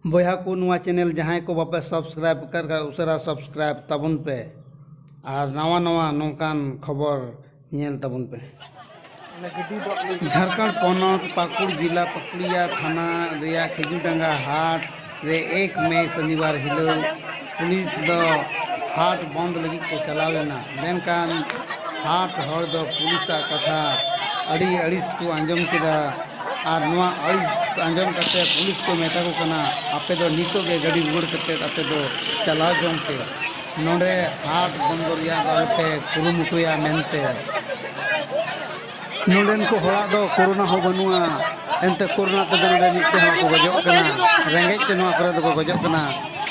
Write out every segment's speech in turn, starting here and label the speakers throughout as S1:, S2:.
S1: बया को नुआ चैनल जहां को बापे सब्सक्राइब कर उसरा सब्सक्राइब तबन पे और नवा नवा नौकान खबर नियल तबन पे। झारखंड पोनत पाकुड़ जिला पकुड़िया थाना रेया खिजुरडांगा हाट रे 1 मई शनिवार हिलो पुलिस दो हाट बंद लगी को चलावेना मेनकान हाट हर दो पुलिसा कथा अड़ी अड़िस को आंजम केदा और नवा अड़िस आंजम करते पुलिस को मेता को कना आपे दो नितो के गाड़ी रुड़ करते आपे दो चलाव जम पे नोडे हाट बंदर या दो पे कुरुमुटुया मेनते नोडेन को हड़ा दो कोरोना हो बनुआ एनते कोरोना ते नोडे मिटे हवा को गजो कना रेंगेज ते नवा करे दो गजो कना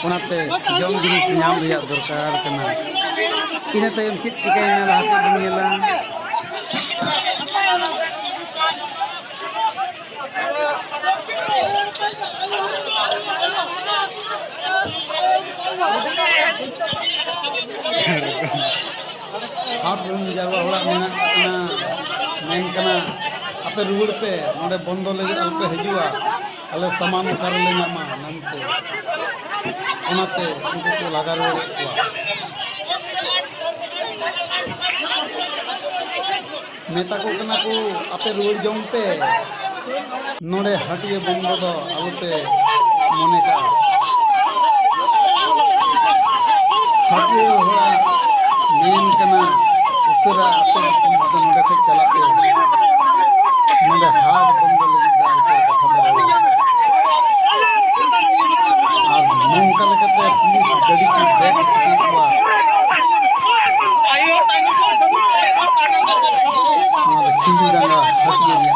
S1: ओनाते जम जिनिस नाम रिया दरकार कना इना तयम चित चिकाइना लासे बुनियला हाट रूम जावा होड़ा मेना कना मेन कना आपे रुड़ पे नोडे बंदो लगी अल्पे हजुआ अले सामान उकार ले नामा नमते ओनाते उनको को लगा रोड़े को मेता को कना को आपे रुड़ जम पे नोडे हटिए बंदो दो अल्पे मने का हटिए होड़ा मेन कना उसरा आपे पुलिस दो नोडे पे चला पे नोडे हाट बंद लगी दा ऊपर कथा बोला और नोंका लगते पुलिस गाड़ी को बैक के हुआ नोडे खिजुरडांगा हटिए रिया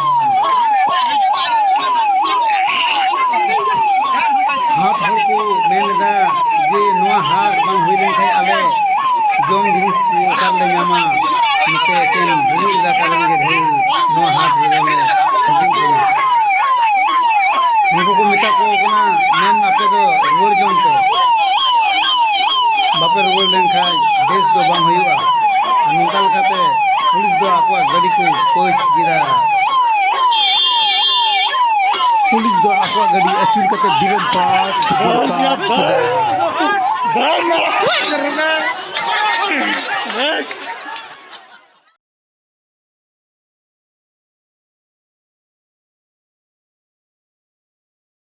S1: हाट हर को मेनदा जे नोआ हाट बांग हुई लेन खाय आले जम जिनिस को कर ले नामा मिते केन बुरु इलाका लगे ढेर नो हाट रे में हिजु कना उनको को मिता को कना मेन आपे दो रुड़ जम पे बापे रुड़ लेन खाय बेस दो बांग हुआ नोंकाल काते पुलिस दो आकवा गाड़ी को कोच गिदा पुलिस दो आकवा गाड़ी अचुर काते बिरन पाट किदा